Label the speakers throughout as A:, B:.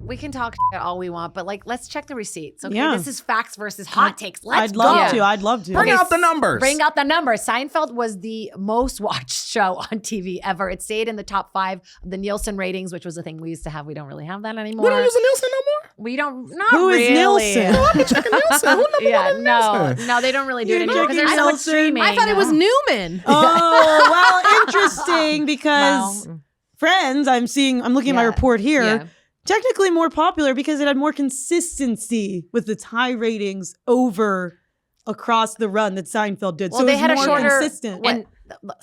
A: we can talk all we want, but like, let's check the receipts. Okay,
B: Yeah.
A: this is facts versus hot takes. Let's
B: I'd love
A: go.
B: to. I'd love to.
C: Bring out the numbers.
A: Bring out the numbers. Seinfeld was the most watched show on TV ever. It stayed in the top 5 of the Nielsen ratings, which was a thing we used to have. We don't really have that anymore.
C: We don't use a Nielsen no more?
A: We don't. Not
B: Who is
A: really.
B: Nielsen?
C: No, I've been checking Nielsen. Who number
A: Yeah,
C: one on
A: no,
C: Nielsen?
A: they don't really do it
B: You're
A: anymore because
B: checking
A: there's so much
B: Nielsen?
A: streaming.
D: I thought it was Newman.
B: Oh, well, interesting because Friends, I'm looking at my report here.
D: Yeah.
B: Technically more popular because it had more consistency with its high ratings across the run that Seinfeld did.
A: Well,
B: so
A: they
B: it was
A: had a
B: more
A: shorter.
B: consistent.
A: And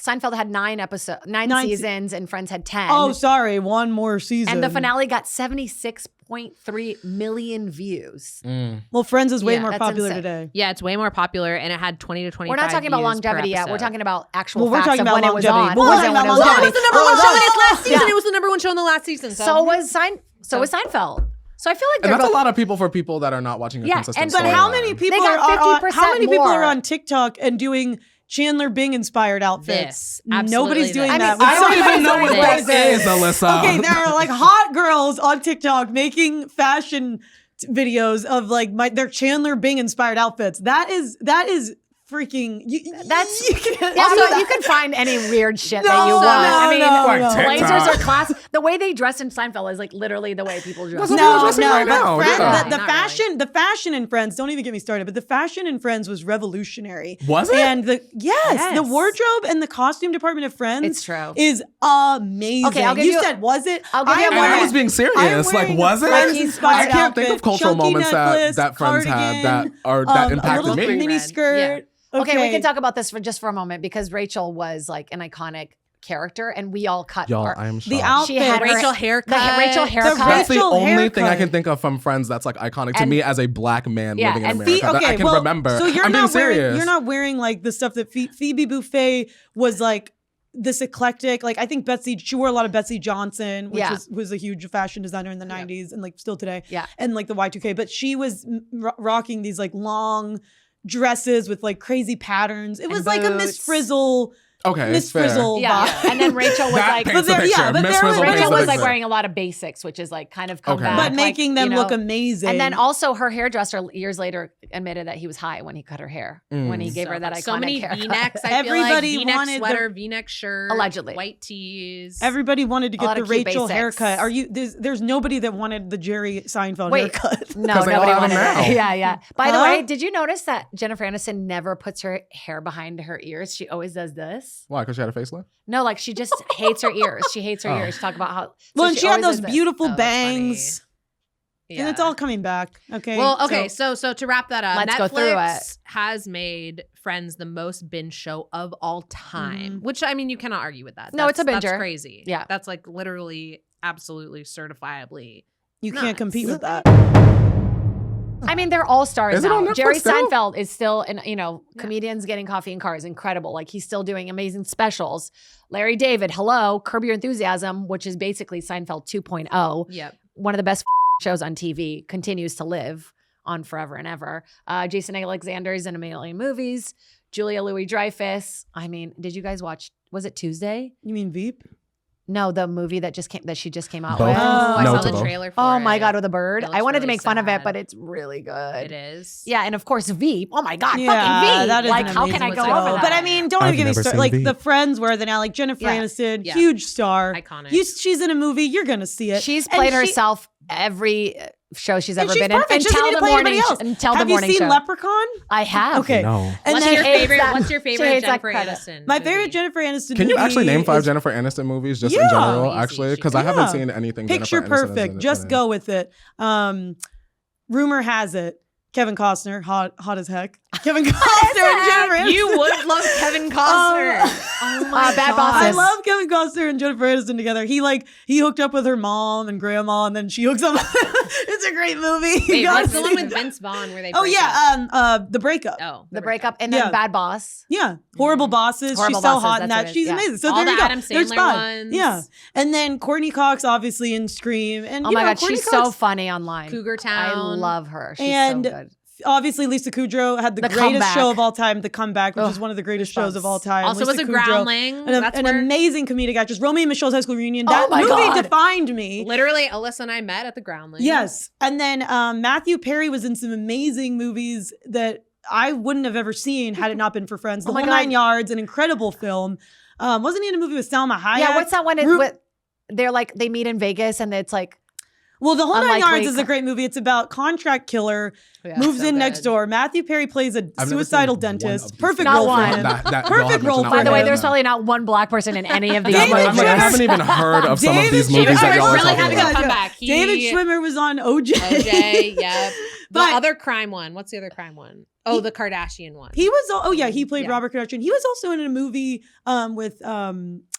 A: Seinfeld had 9 seasons, and Friends had 10.
B: Oh, sorry, one more season.
A: And the finale got 76.3 million views.
B: Well, Friends is way
A: Yeah,
B: more
A: that's
B: popular
A: insane.
B: today.
D: Yeah, it's way more popular, and it had 20 to 25
A: We're not talking about
D: views
A: longevity
D: per
A: yet. We're
D: episode.
A: talking about actual
B: Well, we're
A: facts
B: talking
A: of
B: about
A: when it was
B: longevity.
A: on.
B: We're
A: Was
B: talking
A: it when
B: about
A: it was
D: Well,
A: on?
D: it was the number one show in its last season.
A: Yeah.
D: It was the number one show in the last season.
A: So was Seinfeld. So I feel like
C: And
A: they're
C: that's a
A: both.
C: lot of people for people that are not watching a
A: Yeah,
C: consistent
A: and-
B: But
A: Storyline.
B: how many people
A: They got
B: are
A: 50% more.
B: on TikTok and doing Chandler Bing inspired outfits?
D: This. Absolutely
B: Nobody's
D: this.
B: doing
D: I
B: that.
A: mean,
C: I don't even know what
A: This.
C: that is, Alyssa.
B: Okay, there are like hot girls on TikTok making fashion videos of like their Chandler Bing inspired outfits. That is freaking.
A: That's
B: you can't
A: also
B: do that.
A: you can find any weird shit
B: No,
A: that you want.
B: no,
A: I mean,
B: no,
C: Like
B: no.
C: TikTok.
A: blazers are class. The way they dress in Seinfeld is like literally the way people dress.
C: That's what
B: No,
C: we're dressing right now,
B: but
C: yeah.
B: the
D: Not
B: fashion, the fashion in Friends. Don't even get me started. But the fashion in Friends was revolutionary.
C: Was it?
B: And the
A: Yes.
B: the wardrobe and the costume department of Friends.
A: It's true.
B: Is amazing.
A: Okay, I'll give
B: you
A: you-
B: said was it?
A: I'll give you
B: am
A: a
C: And I
A: moment.
C: was being
B: I'm
C: serious. Like,
B: wearing
C: was
B: a
C: it?
B: Friends
A: He's
B: inspired
C: I can't think
B: outfit,
C: of cultural
B: chunky
C: moments
B: necklace,
C: that Friends had that
B: cardigan,
C: impacted
B: a little
C: me.
B: mini
D: Red.
B: skirt.
A: Okay, we can talk about this for just for a moment because Rachel was like an iconic character, and we all cut
C: Y'all,
A: our.
C: I am
B: The
C: shocked.
B: outfit.
A: She had
D: Rachel
A: her
D: haircut.
A: Rachel haircut.
C: That's the
B: Rachel
C: only thing I
B: haircut.
C: can think of from Friends that's like iconic to
A: And-
C: me as a black man
A: Yeah,
C: living in
A: and
C: America that I can remember.
B: So you're
C: I'm being
B: not wearing.
C: serious.
B: You're not wearing like the stuff that Phoebe Buffay was like. This eclectic, like I think she wore a lot of Betsy Johnson, which
A: Yeah.
B: was a huge fashion designer in the 90s and like still today.
A: Yeah.
B: And like the Y2K, but she was rocking these like long dresses with like crazy patterns. It was
A: And
B: like a Miss
A: boots.
B: Frizzle,
C: Okay,
B: Miss
C: it's fair.
B: Frizzle
A: Yeah,
B: vibe.
A: and then Rachel was
C: That
A: like.
C: paints the
B: But there- yeah,
C: picture.
B: but
C: Miss
B: there was-
C: Frizzle paints
A: Rachel
C: the
A: was like
C: picture.
A: wearing a lot of basics, which is like kind of come
C: Okay.
A: back,
B: but making them look amazing.
A: And then also her hairdresser years later admitted that he was high when he cut her hair, when he gave her that iconic
D: so many
A: haircut.
D: V-necks. I
B: Everybody
D: feel like
B: wanted
D: V-neck sweater, V-neck shirt,
A: Allegedly.
D: white tees.
B: Everybody wanted to
A: A
B: get
A: lot
B: the
A: of cute
B: Rachel
A: basics.
B: haircut. There's nobody that wanted the Jerry Seinfeld
A: Wait,
B: haircut.
A: no,
C: 'Cause they all
A: nobody
C: have them
A: wanted it.
C: now.
A: Yeah, yeah. By the
B: Huh?
A: way, did you notice that Jennifer Aniston never puts her hair behind her ears? She always does this.
C: Why? Because she had a facelift?
A: No, like she just hates her ears. She hates her
C: Oh.
A: ears. Talk about how. so
B: Well, and she had
A: always
B: those
A: does this.
B: beautiful
D: Oh, that's
B: bangs. And it's all coming back. Okay.
D: Well, okay, so to wrap that up,
A: Let's
D: Netflix
A: go through it.
D: has made Friends the most binge show of all time, which I mean you cannot argue with that.
A: No, it's a
D: That's
A: binger.
D: crazy.
A: Yeah.
D: That's like literally, absolutely, certifiably.
B: you
D: nuts.
B: can't compete with that.
A: I mean, they're all stars
C: Is it
A: now.
C: on Netflix
A: Jerry
C: still?
A: Seinfeld is still, comedians getting coffee in cars, incredible. Like he's still doing amazing specials. Larry David, hello, Curb Your Enthusiasm, which is basically Seinfeld 2.0.
D: Yep.
A: One of the best shows on TV, continues to live on forever and ever. Jason Alexander's in a million movies. Julia Louis-Dreyfus. I mean, did you guys watch? Was it Tuesday?
B: You mean Veep?
A: No, the movie that she just came out
C: Both.
A: with.
D: Oh, I
C: No
D: saw
C: to
D: the
C: both.
D: trailer for
A: Oh
D: it.
A: my God, with a bird.
D: It looks
A: I wanted to
D: really
A: make fun of it,
D: sad.
A: but it's really good.
D: It is.
A: Yeah, and of course Veep. Oh my God,
B: Yeah,
A: fucking Veep.
B: that is
A: Like,
B: an
A: how can I
B: amazing
A: go
B: show.
A: over that?
B: But I mean, don't
C: I've
B: even get me
C: never
B: started.
C: seen
B: Like
C: Veep.
B: the Friends where they're now like Jennifer
A: Yeah.
B: Aniston,
D: Yeah.
B: huge star.
D: Iconic.
B: She's in a movie, you're gonna see it.
A: She's
B: And
A: played
B: she-
A: herself every show she's
B: and
A: ever
B: she's
A: been in.
B: perfect. She doesn't need to play anybody else.
A: Until the
B: Have
A: morning
B: you seen
A: show.
B: Leprechaun?
A: I have.
B: Okay.
C: No.
B: And
D: What's
B: then
D: your favorite?
A: that-
D: What's your
A: she
D: favorite
A: hates that
D: Jennifer
A: credit.
D: Aniston?
B: My
D: movie?
B: favorite Jennifer Aniston
C: Can you
B: movie
C: actually name 5
B: is
C: Jennifer Aniston movies just
B: Yeah.
C: in general,
D: Easy.
C: actually?
D: She
C: Because I
B: can.
C: haven't
B: Yeah.
C: seen anything
B: Picture
C: Jennifer Aniston is
B: perfect.
C: in
B: Just
C: it.
B: go with it. Rumor has it, Kevin Costner, hot as heck. Kevin Costner and Jennifer Aniston.
D: You would love Kevin Costner.
A: Oh my Bad
B: I
A: Bosses.
B: love Kevin Costner and Jennifer Aniston together. He hooked up with her mom and grandma, and then she hooks up. It's a great movie. You
D: Wait,
B: gotta
D: what's the one
B: see
D: with
B: it.
D: Vince Vaughn where they?
B: Oh
D: break
B: yeah,
D: up?
B: The Breakup.
D: Oh,
A: The breakup and then
B: Yeah.
A: Bad Boss.
B: Yeah, Horrible Bosses.
A: Horrible
B: She's so
A: Bosses,
B: hot in
A: that's
B: that.
A: what it is.
B: She's
A: Yeah.
B: amazing. So
D: All
B: there
D: the
B: you go.
D: Adam
B: There's
D: Sandler
B: 5.
D: ones.
B: Yeah, and then Courtney Cox, obviously in Scream. And
A: Oh
B: you
A: my
B: know,
A: God,
B: Courtney
A: she's so
B: Cox,
A: funny online.
D: Cougar
A: I
D: Town.
A: love her. She's
B: And
A: so good.
B: obviously Lisa Kudrow had the greatest
A: Comeback.
B: show of all time, The Comeback, which is one of the greatest shows of all time.
D: Also
B: Lisa
D: was a
B: Kudrow,
D: groundling.
B: an amazing comedic actress. Romeo and Michelle's High School Reunion. That
A: my
B: movie
A: God.
B: defined me.
D: Literally, Alyssa and I met at the groundling.
B: Yes. And then Matthew Perry was in some amazing movies that I wouldn't have ever seen had it not been for Friends. The
A: my
B: Whole
A: God.
B: 9 Yards, an incredible film. Wasn't he in a movie with Salma Hayek?
A: Yeah, what's that one?
B: Ru-
A: They're like they meet in Vegas and it's like
B: Well, The Whole 9
A: Unlikely
B: Yards is a great movie. It's about contract killer,
D: Yeah,
B: moves
D: so
B: in
D: good.
B: next door. Matthew Perry plays a
C: I've never
B: suicidal
C: seen one of
B: dentist.
C: these
B: Perfect
A: Not
B: role for
A: one.
B: him.
C: That y'all have
B: Perfect
C: mentioned
B: role
C: that
B: for
A: by the
C: one.
A: way,
B: him.
A: there's probably not one black person in any of these
B: David
A: movies.
C: I haven't even heard of some of
B: David
C: these
B: Schwimmer-
C: movies that y'all are
D: really
C: talking
D: having a
C: about.
D: comeback.
B: David Schwimmer was on OJ.
D: OJ, yep. The
B: But-
D: other crime one. What's the other crime one? Oh, the Kardashian one.
B: He was, he played
D: Yeah.
B: Robert Kardashian. He was also in a movie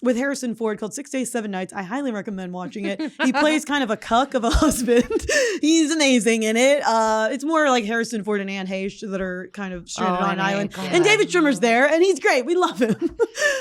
B: with Harrison Ford called 6 Days, 7 Nights. I highly recommend watching it. He plays kind of a cuck of a husband. He's amazing in it. It's more like Harrison Ford and Anne Heche that are kind of stranded on an
A: and
B: island.
A: God.
B: And David Schwimmer's there, and he's great. We love him.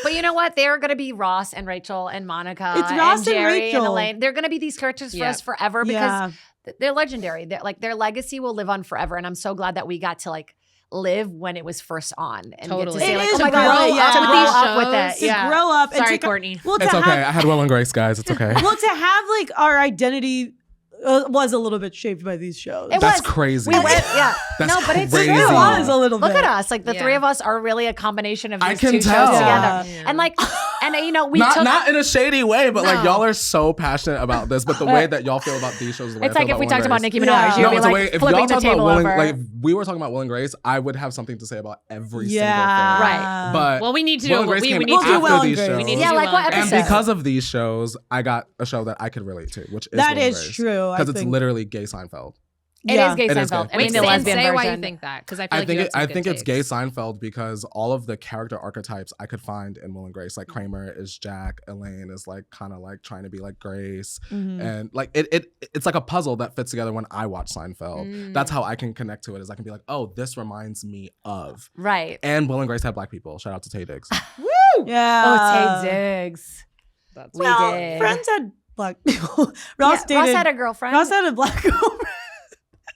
A: But you know what? They're going to be Ross and Rachel and Monica
B: It's Ross and
A: Jerry
B: Rachel.
A: Elaine. They're going to be these characters for
D: Yeah.
A: us forever because
B: Yeah.
A: they're legendary. They're like their legacy will live on forever. And I'm so glad that we got to like live when it was first on and
D: Totally.
A: get to say
B: It
A: like,
B: is
A: oh my
B: to
A: God,
B: grow up
A: to
B: with
A: grow
B: these
A: up with
D: shows,
A: it.
B: To
A: Yeah.
B: grow up.
D: Sorry,
B: and to,
D: Courtney.
B: Well, to
C: It's okay.
B: have,
C: I had Will and Grace, guys. It's okay.
B: well, to have like our identity was a little bit shaped by these shows.
A: It
C: That's
A: was.
C: crazy.
A: We went, yeah.
C: That's
A: no, but it's
C: crazy.
A: true.
B: It was a little
A: Look
B: bit.
A: at us. Like the
D: Yeah.
A: three of us are really a combination of
C: I
A: these
C: can
A: two
C: tell.
A: shows
B: Yeah.
A: together.
D: Yeah.
A: And like, and you know, we
C: not
A: took.
C: not in a shady way, but like
A: No.
C: y'all are so passionate about this. But the way that y'all feel about these shows, is the way
A: It's
C: I
A: like
C: feel
A: if we
C: about
A: talked
C: Will
A: about
C: and
A: Nicki
C: Grace.
A: Minaj,
B: Yeah.
A: you'd
C: No,
A: be
C: it's the
A: like
C: way if
A: flipping
C: y'all
A: the
C: talk about
A: table
C: Will and
A: over.
C: like if we were talking about Will and Grace, I would have something to say about every
B: Yeah.
C: single thing.
A: Right.
C: But
D: Well, we need to
C: Will
D: do
C: and
D: what
C: Grace
D: we
C: came
D: need
B: We'll
D: to
B: do
C: after
B: Will and
C: these
B: Grace.
C: shows.
D: We need to
A: Yeah,
D: do
A: like
D: Will
A: what
D: and Grace.
C: And
A: episode?
C: because of these shows, I got a show that I could relate to, which is
B: That
C: Will and
B: is
C: Grace.
B: true, I
C: Because it's
B: think.
C: literally gay Seinfeld.
A: It is gay
C: It is
A: Seinfeld.
C: gay.
A: I mean,
C: Wait,
A: the
C: say-
A: lesbian
D: say
A: version.
D: why you think that, because I feel
C: I
D: like
C: think
D: you
C: it,
D: have some
C: I
D: good
C: think it's gay
D: takes.
C: Seinfeld because all of the character archetypes I could find in Will and Grace, like Kramer is Jack, Elaine is like kind of like trying to be like Grace, and like it's like a puzzle that fits together when I watch Seinfeld. That's how I can connect to it. Is I can be like, oh, this reminds me of.
A: Right.
C: And Will and Grace had black people. Shout out to Tay Diggs.
B: Yeah.
A: Oh, Tay Diggs.
D: That's
A: We
B: Well,
A: did.
B: Friends had black people. Ross
A: Yeah,
B: dated.
A: Ross had a girlfriend.
B: Ross had a black girlfriend.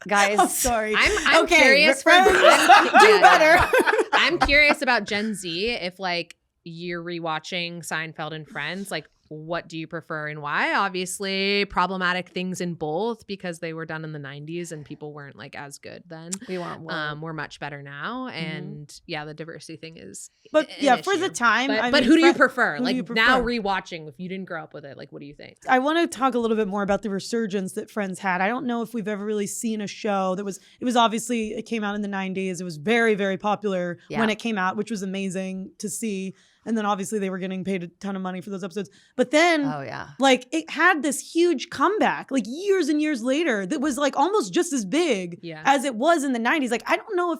A: Guys.
B: I'm sorry.
D: I'm
B: okay,
D: curious for
B: Friends, do better.
D: I'm curious about Gen Z. If like you're rewatching Seinfeld and Friends, like what do you prefer and why? Obviously, problematic things in both because they were done in the 90s and people weren't like as good then.
A: We weren't.
D: We're much better now, and yeah, the diversity thing is.
B: But
D: an
B: yeah, for the
D: issue.
B: time.
D: But,
B: I
D: but
B: mean,
D: who do you
B: Fri-
D: prefer?
B: who do
D: Like
B: you
D: now
B: prefer?
D: rewatching, if you didn't grow up with it, like what do you think?
B: I want to talk a little bit more about the resurgence that Friends had. I don't know if we've ever really seen a show that was. It was obviously it came out in the 90s. It was very very popular
A: Yeah.
B: when it came out, which was amazing to see. And then obviously they were getting paid a ton of money for those episodes. But then
A: Oh yeah.
B: like it had this huge comeback like years and years later that was like almost just as big
D: Yeah.
B: as it was in the 90s. Like I don't know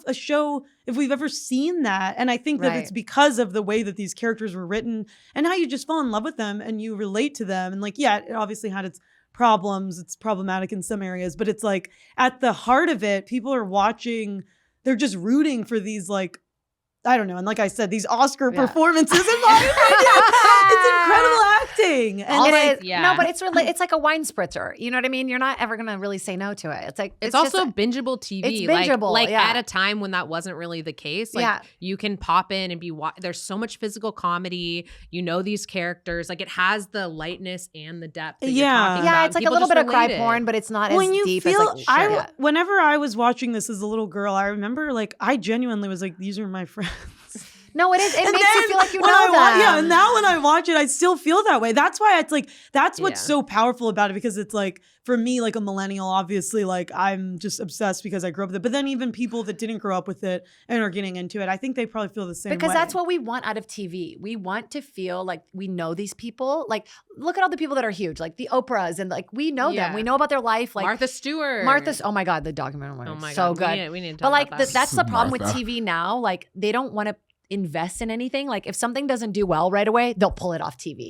B: if we've ever seen that. And I think that
A: Right.
B: it's because of the way that these characters were written and how you just fall in love with them and you relate to them. And like, yeah, it obviously had its problems. It's problematic in some areas, but it's like at the heart of it, people are watching, they're just rooting for these like, I don't know. And like I said, these Oscar
A: Yeah.
B: performances, in my opinion, it's incredible acting. And
D: All
A: It
D: like-
A: is-
D: yeah.
A: No, but it's really it's like a wine spritzer. You know what I mean? You're not ever gonna really say no to it. It's like
D: It's
A: just
D: also bingeable TV.
A: it's bingeable,
D: like
A: yeah.
D: at a time when that wasn't really the case. Like
A: Yeah.
D: you can pop in and be. There's so much physical comedy. You know these characters. Like it has the lightness and the depth. That you're
B: Yeah.
D: talking
A: yeah,
D: about,
A: it's like a
D: people
A: little
D: just
A: bit of cry
D: relate it.
A: porn, but it's not
B: when
A: as
B: you
A: deep
B: feel,
A: as like
B: I whenever I was watching this as a little girl, I remember like I genuinely was like, these are my friends.
A: No, it is. It
B: And
A: makes you
B: then
A: feel like you
B: when
A: know
B: I
A: them.
B: yeah, and now when I watch it, I still feel that way. That's why it's like that's what's
D: Yeah.
B: so powerful about it because it's like for me, like a millennial, obviously, like I'm just obsessed because I grew up with it. But then even people that didn't grow up with it and are getting into it, I think they probably feel the same
A: Because
B: way.
A: that's what we want out of TV. We want to feel like we know these people. Like, look at all the people that are huge, like the Oprahs, and like we know
D: Yeah.
A: them. We know about their life. Like
D: Martha Stewart.
A: Martha's. Oh my God, the documentary.
D: Oh my
A: so
D: god,
A: good.
D: We need to talk
A: But like
D: about that.
A: that's the problem with
C: Martha.
A: TV now. Like they don't want to invest in anything. Like if something doesn't do well right away, they'll pull it off TV.